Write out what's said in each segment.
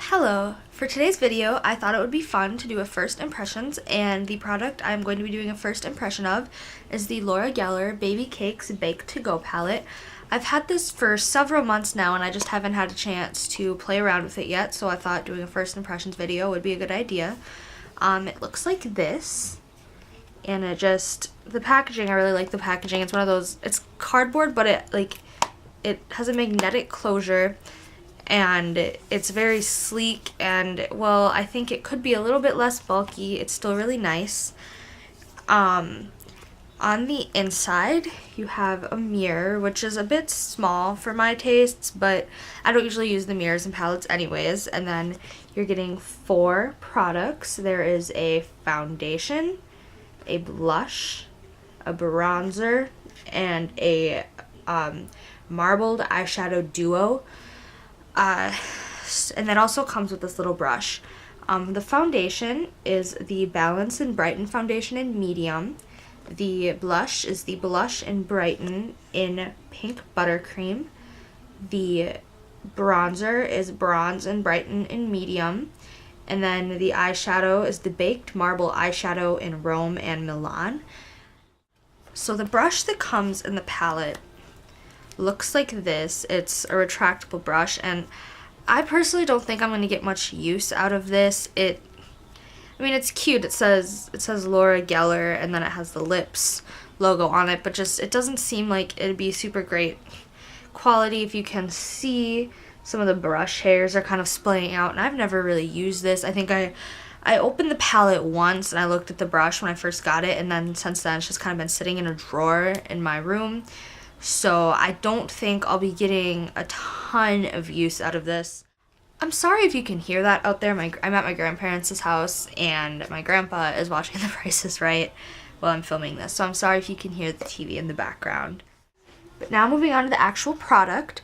Hello! For today's video, I thought it would be fun to do a first impressions, and the product I'm going to be doing a first impression of is the Laura Geller Baby Cakes Bake to Go palette. I've had this for several months now and I just haven't had a chance to play around with it yet, so I thought doing a first impressions video would be a good idea. It looks like this, and the packaging, I really like the packaging. It's one of those, it's cardboard, but it has a magnetic closure. And it's very sleek, and well, I think it could be a little bit less bulky. It's still really nice. On the inside, you have a mirror, which is a bit small for my tastes, but I don't usually use the mirrors in palettes anyways. And then you're getting 4 products. There is a foundation, a blush, a bronzer, and a marbled eyeshadow duo. And that also comes with this little brush. The foundation is the Balance and Brighten foundation in medium. The blush is the Blush and Brighten in pink buttercream. The bronzer is Bronze and Brighten in medium. And then the eyeshadow is the Baked Marble eyeshadow in Rome and Milan. So the brush that comes in the palette looks like this. It's a retractable brush, and I personally don't think I'm going to get much use out of this. I mean, it's cute. It says Laura Geller, and then it has the Lips logo on it, but just it doesn't seem like it'd be super great quality. If you can see, some of the brush hairs are kind of splaying out, and I've never really used this. I think I opened the palette once and I looked at the brush when I first got it, and then since then it's just kind of been sitting in a drawer in my room. So I don't think I'll be getting a ton of use out of this. I'm sorry if you can hear that out there. I'm at my grandparents' house and my grandpa is watching The Price is Right while I'm filming this. So I'm sorry if you can hear the TV in the background. But now moving on to the actual product.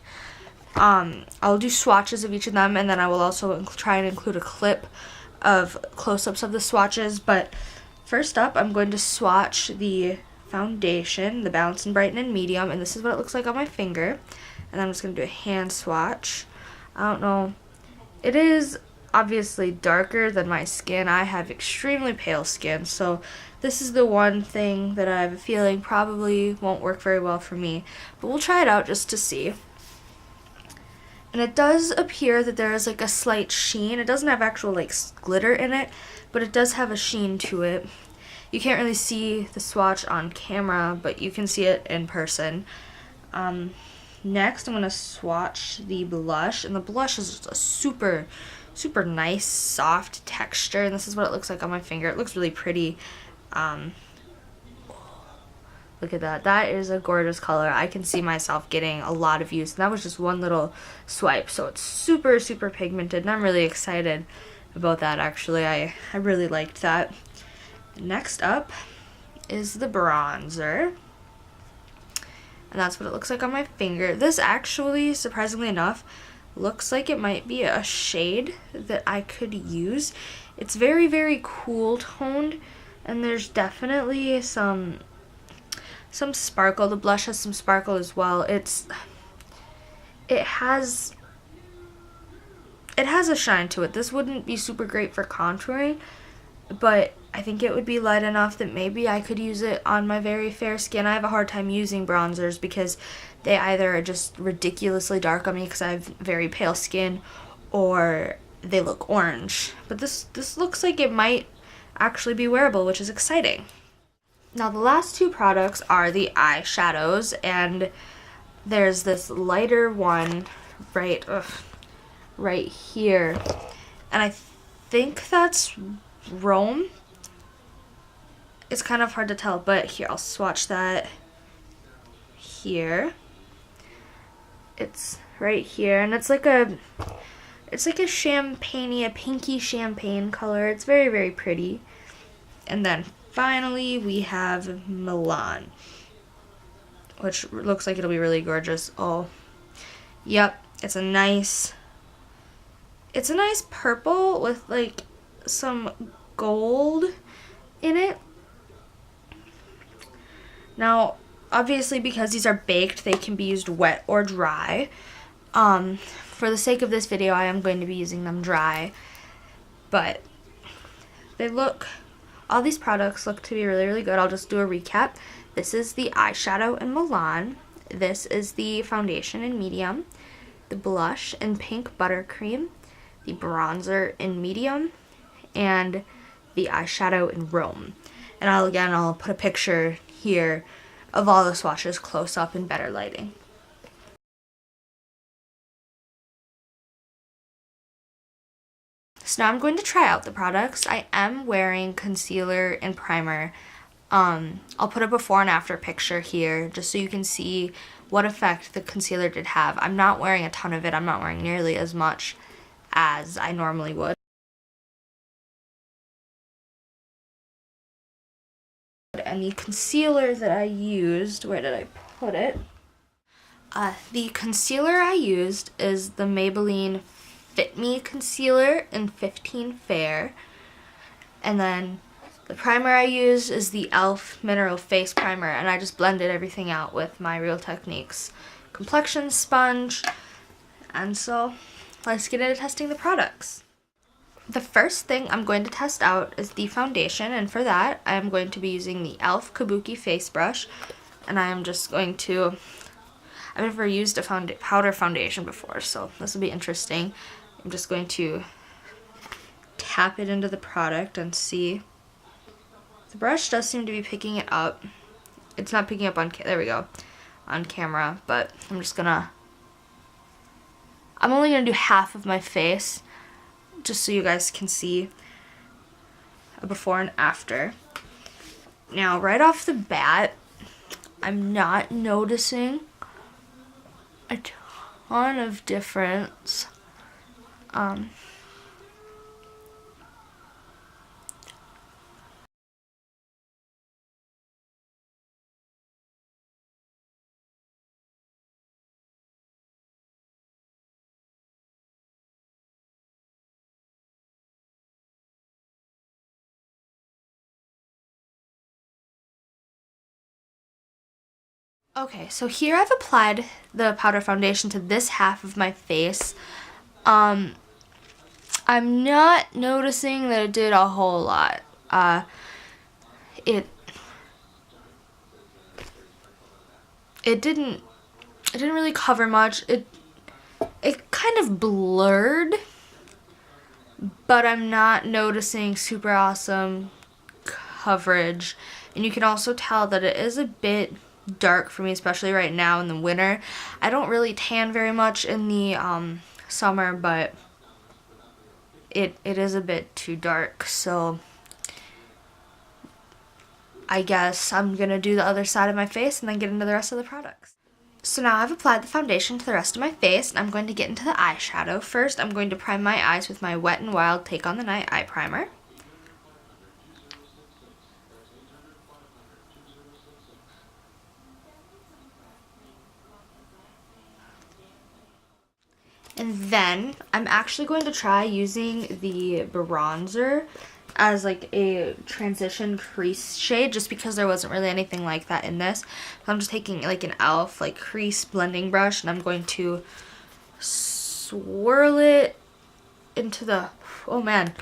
I'll do swatches of each of them, and then I will also try and include a clip of close-ups of the swatches. But first up, I'm going to swatch the foundation, the Balance and Brighten in medium, and this is what it looks like on my finger. And I'm just going to do a hand swatch. I don't know. It is obviously darker than my skin. I have extremely pale skin, so this is the one thing that I have a feeling probably won't work very well for me. But we'll try it out just to see. And it does appear that there is like a slight sheen. It doesn't have actual like glitter in it, but it does have a sheen to it. You can't really see the swatch on camera, but you can see it in person. Next, I'm going to swatch the blush, and the blush is just a super, super nice, soft texture, and this is what it looks like on my finger. It looks really pretty. Look at that. That is a gorgeous color. I can see myself getting a lot of use, and that was just one little swipe, so it's super, super pigmented, and I'm really excited about that, actually. I really liked that. Next up is the bronzer, and that's what it looks like on my finger. This actually, surprisingly enough, looks like it might be a shade that I could use. It's very, very cool toned, and there's definitely some sparkle. The blush has some sparkle as well. It has a shine to it. This wouldn't be super great for contouring, but I think it would be light enough that maybe I could use it on my very fair skin. I have a hard time using bronzers because they either are just ridiculously dark on me because I have very pale skin, or they look orange. But this looks like it might actually be wearable, which is exciting. Now the last 2 products are the eyeshadows, and there's this lighter one right here, and I think that's Rome. It's kind of hard to tell, but here, I'll swatch that here. It's right here, and it's like a champagne-y, a pinky champagne color. It's very, very pretty. And then finally we have Milan, which looks like it'll be really gorgeous. Oh, yep, it's a nice purple with like some gold in it. Now, obviously, because these are baked, they can be used wet or dry. For the sake of this video, I am going to be using them dry, but all these products look to be really, really good. I'll just do a recap. This is the eyeshadow in Milan. This is the foundation in medium, the blush in pink buttercream, the bronzer in medium, and the eyeshadow in Rome. And I'll put a picture here of all the swatches close up in better lighting. So now I'm going to try out the products. I am wearing concealer and primer. I'll put a before and after picture here just so you can see what effect the concealer did have. I'm not wearing a ton of it. I'm not wearing nearly as much as I normally would. And the concealer that I used, where did I put it? The concealer I used is the Maybelline Fit Me concealer in 15 Fair. And then the primer I used is the e.l.f. Mineral Face Primer, and I just blended everything out with my Real Techniques complexion sponge. And so let's get into testing the products. The first thing I'm going to test out is the foundation, and for that I am going to be using the e.l.f. Kabuki face brush, and I am just going to, I've never used a powder foundation before, so this will be interesting. I'm just going to tap it into the product and see. The brush does seem to be picking it up. It's not picking up on, there we go, on camera, but I'm only going to do half of my face just so you guys can see a before and after. Now, right off the bat, I'm not noticing a ton of difference. Okay, so here I've applied the powder foundation to this half of my face. I'm not noticing that it did a whole lot. It didn't really cover much. It kind of blurred, but I'm not noticing super awesome coverage. And you can also tell that it is a bit dark for me, especially right now in the winter. I don't really tan very much in the summer, but it is a bit too dark, so I guess I'm gonna do the other side of my face and then get into the rest of the products. So now I've applied the foundation to the rest of my face, and I'm going to get into the eyeshadow. First, I'm going to prime my eyes with my Wet n Wild Take on the Night eye primer. And then I'm actually going to try using the bronzer as like a transition crease shade, just because there wasn't really anything like that in this. So I'm just taking like an e.l.f. like crease blending brush, and I'm going to swirl it into the, oh man,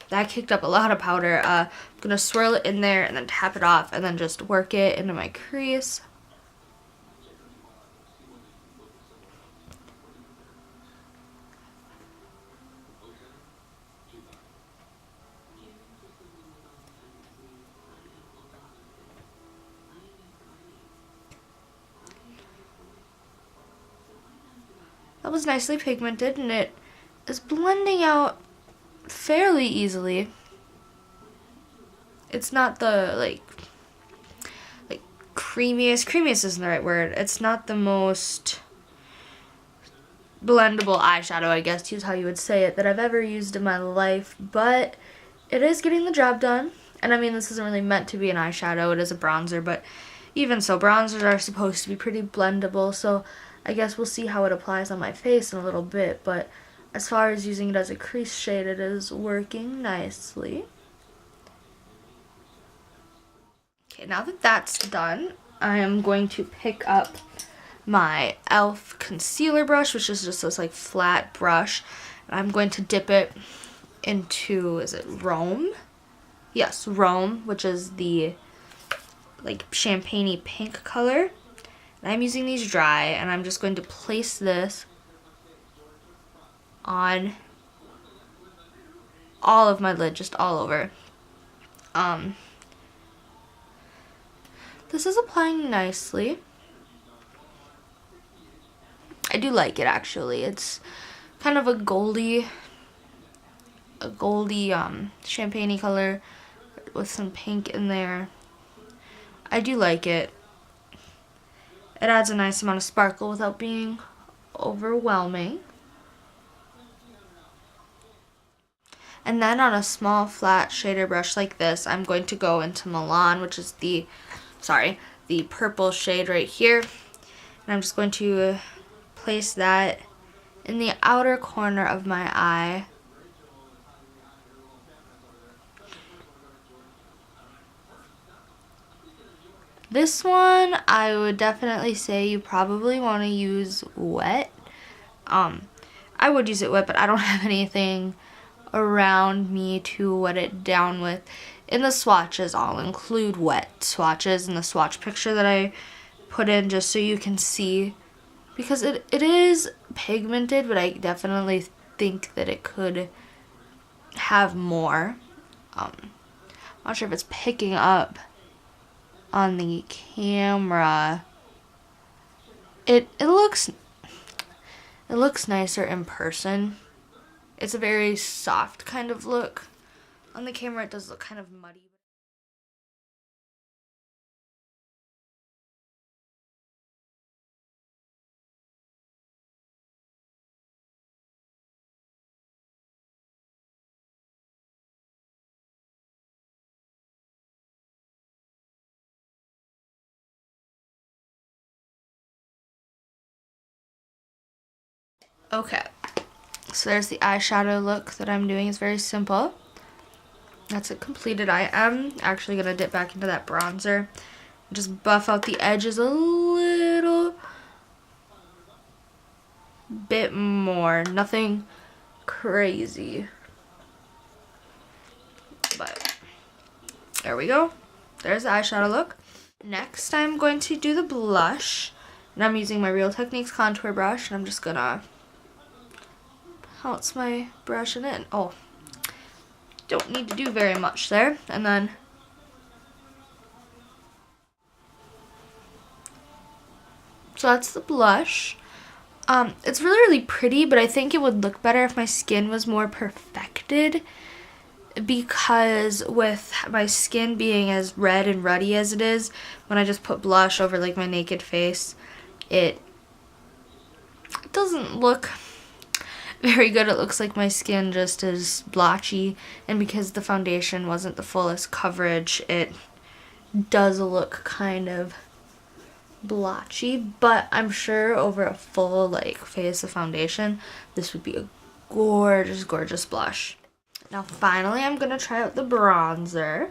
that kicked up a lot of powder. I'm gonna swirl it in there and then tap it off and then just work it into my crease. That was nicely pigmented, and it is blending out fairly easily. It's not the like creamiest isn't the right word. It's not the most blendable eyeshadow, I guess is how you would say it, that I've ever used in my life, but it is getting the job done. And I mean, this isn't really meant to be an eyeshadow, it is a bronzer, but even so, bronzers are supposed to be pretty blendable, so I guess we'll see how it applies on my face in a little bit, but as far as using it as a crease shade, it is working nicely. Okay, now that that's done, I am going to pick up my e.l.f. concealer brush, which is just this like flat brush. And I'm going to dip it into, is it Rome? Yes, Rome, which is the like champagne-y pink color. And I'm using these dry, and I'm just going to place this on all of my lid, just all over. This is applying nicely. I do like it actually. It's kind of a goldy champagne-y color with some pink in there. I do like it. It adds a nice amount of sparkle without being overwhelming. And then on a small flat shader brush like this, I'm going to go into Milan, which is the purple shade right here. And I'm just going to place that in the outer corner of my eye. This one, I would definitely say you probably want to use wet. I would use it wet, but I don't have anything around me to wet it down with. In the swatches, I'll include wet swatches in the swatch picture that I put in just so you can see. Because it is pigmented, but I definitely think that it could have more. I'm not sure if it's picking up on the camera. It looks nicer in person. It's a very soft kind of look. On the camera it does look kind of muddy. Okay, so there's the eyeshadow look that I'm doing. It's very simple. That's it completed. I am actually going to dip back into that bronzer. Just buff out the edges a little bit more. Nothing crazy. But there we go. There's the eyeshadow look. Next, I'm going to do the blush. And I'm using my Real Techniques contour brush. And I'm just going to pounce my brush in it. Oh, don't need to do very much there. And then so that's the blush. It's really, really pretty, but I think it would look better if my skin was more perfected, because with my skin being as red and ruddy as it is, when I just put blush over like my naked face, it doesn't look very good. It looks like my skin just is blotchy, and because the foundation wasn't the fullest coverage, it does look kind of blotchy. But I'm sure over a full like face of foundation, this would be a gorgeous, gorgeous blush. Now finally, I'm gonna try out the bronzer,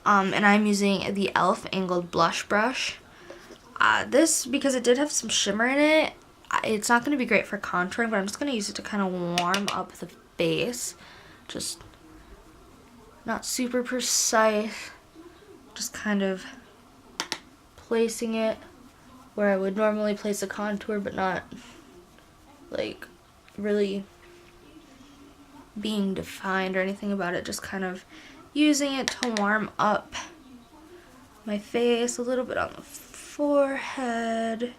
and I'm using the e.l.f. angled blush brush. This, because it did have some shimmer in it, it's not going to be great for contouring, but I'm just going to use it to kind of warm up the face. Just not super precise, just kind of placing it where I would normally place a contour, but not like really being defined or anything about it. Just kind of using it to warm up my face, a little bit on the forehead.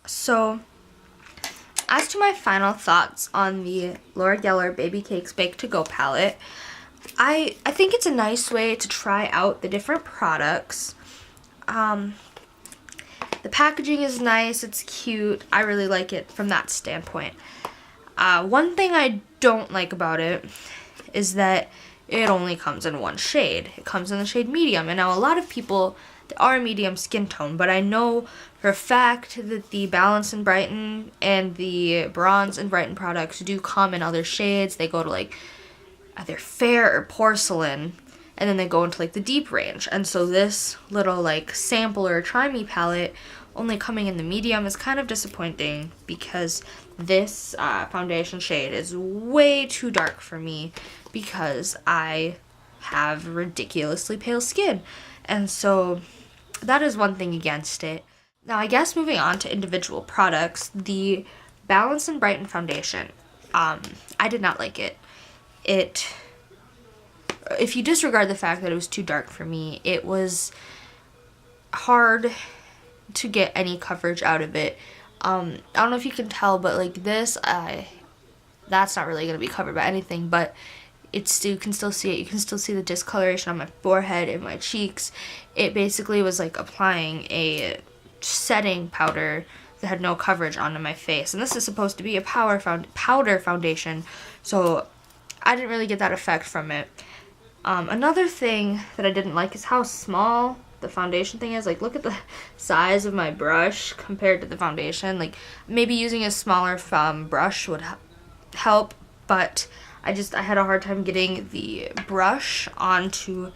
So, as to my final thoughts on the Laura Geller Baby Cakes Bake to Go palette, I think it's a nice way to try out the different products. The packaging is nice, it's cute, I really like it from that standpoint. One thing I don't like about it is that it only comes in one shade. It comes in the shade medium, and now a lot of people they are a medium skin tone, but I know for a fact that the Balance and Brighten and the Bronze and Brighten products do come in other shades. They go to like either fair or porcelain, and then they go into like the deep range. And so this little like sampler Try Me palette only coming in the medium is kind of disappointing, because this foundation shade is way too dark for me because I have ridiculously pale skin. And so that is one thing against it. Now I guess moving on to individual products, the Balance and Brighten foundation, I did not like it. If you disregard the fact that it was too dark for me, it was hard to get any coverage out of it. I don't know if you can tell, but like this, that's not really going to be covered by anything, but you can still see it. You can still see the discoloration on my forehead and my cheeks. It basically was like applying a setting powder that had no coverage onto my face. And this is supposed to be a powder foundation, so I didn't really get that effect from it. Another thing that I didn't like is how small the foundation thing is. Like, look at the size of my brush compared to the foundation. Like, maybe using a smaller brush would help, but I had a hard time getting the brush onto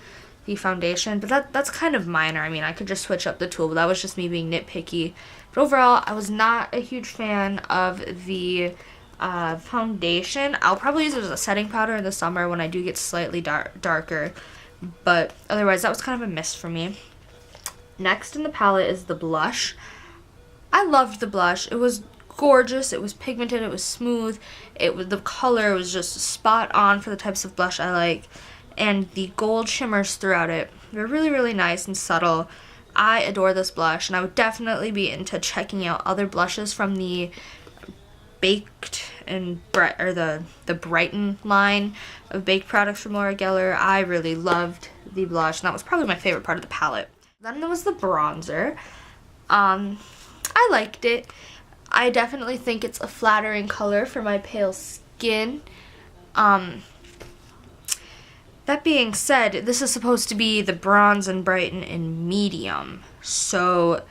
the foundation. But that's kind of minor. I mean, I could just switch up the tool, but that was just me being nitpicky. But overall, I was not a huge fan of the foundation. I'll probably use it as a setting powder in the summer when I do get slightly darker, but otherwise that was kind of a miss for me. Next in the palette is the blush. I loved the blush. It was gorgeous. It was pigmented. It was smooth. The color was just spot on for the types of blush I like, and the gold shimmers throughout it, they're really, really nice and subtle. I adore this blush, and I would definitely be into checking out other blushes from the baked and the Brighten line of baked products from Laura Geller. I really loved the blush, and that was probably my favorite part of the palette. Then there was the bronzer. I liked it. I definitely think it's a flattering color for my pale skin. That being said, this is supposed to be the Bronze and Brighten in medium, so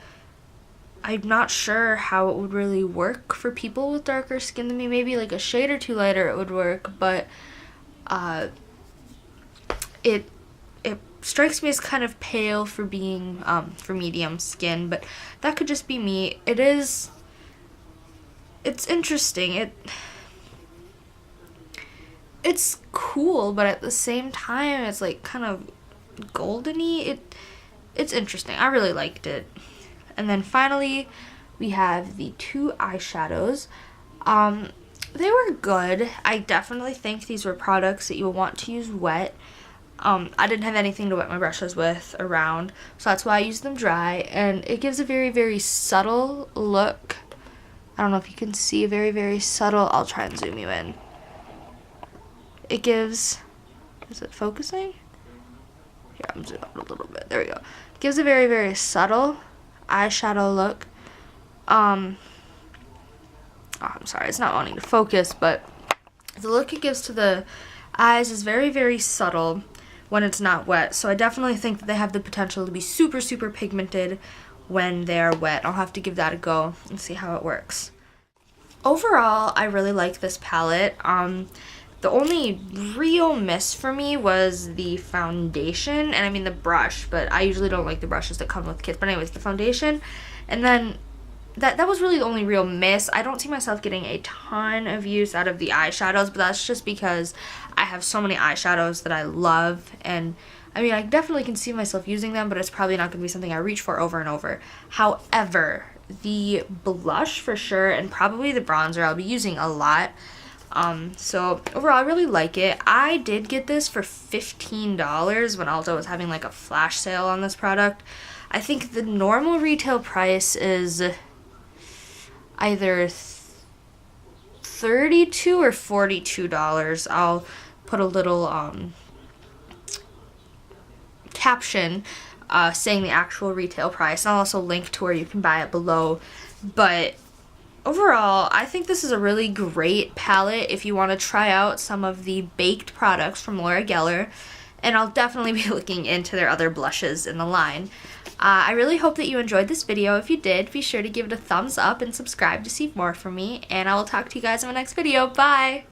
I'm not sure how it would really work for people with darker skin than me. Maybe like a shade or two lighter it would work, but it strikes me as kind of pale for being for medium skin, but that could just be me. It's interesting. It's cool, but at the same time it's like kind of goldeny. It's interesting. I really liked it. And then finally, we have the two eyeshadows. They were good. I definitely think these were products that you will want to use wet. I didn't have anything to wet my brushes with around, so that's why I used them dry. And it gives a very, very subtle look. I don't know if you can see, a very, very subtle. I'll try and zoom you in. It gives, is it focusing? Here, I'm zooming out a little bit. There we go. It gives a very, very subtle eyeshadow look. I'm sorry, it's not wanting to focus, but the look it gives to the eyes is very, very subtle when it's not wet. So I definitely think that they have the potential to be super, super pigmented when they're wet. I'll have to give that a go and see how it works. Overall, I really like this palette. The only real miss for me was the foundation, and I mean the brush, but I usually don't like the brushes that come with kits. But anyways, the foundation, and then that was really the only real miss. I don't see myself getting a ton of use out of the eyeshadows, but that's just because I have so many eyeshadows that I love, and I mean, I definitely can see myself using them, but it's probably not going to be something I reach for over and over. However, the blush for sure, and probably the bronzer I'll be using a lot. So overall, I really like it. I did get this for $15 when Ulta was having like a flash sale on this product. I think the normal retail price is either $32 or $42. I'll put a little caption saying the actual retail price, and I'll also link to where you can buy it below. But overall, I think this is a really great palette if you want to try out some of the baked products from Laura Geller. and I'll definitely be looking into their other blushes in the line. I really hope that you enjoyed this video. If you did, be sure to give it a thumbs up and subscribe to see more from me, and I will talk to you guys in my next video. Bye!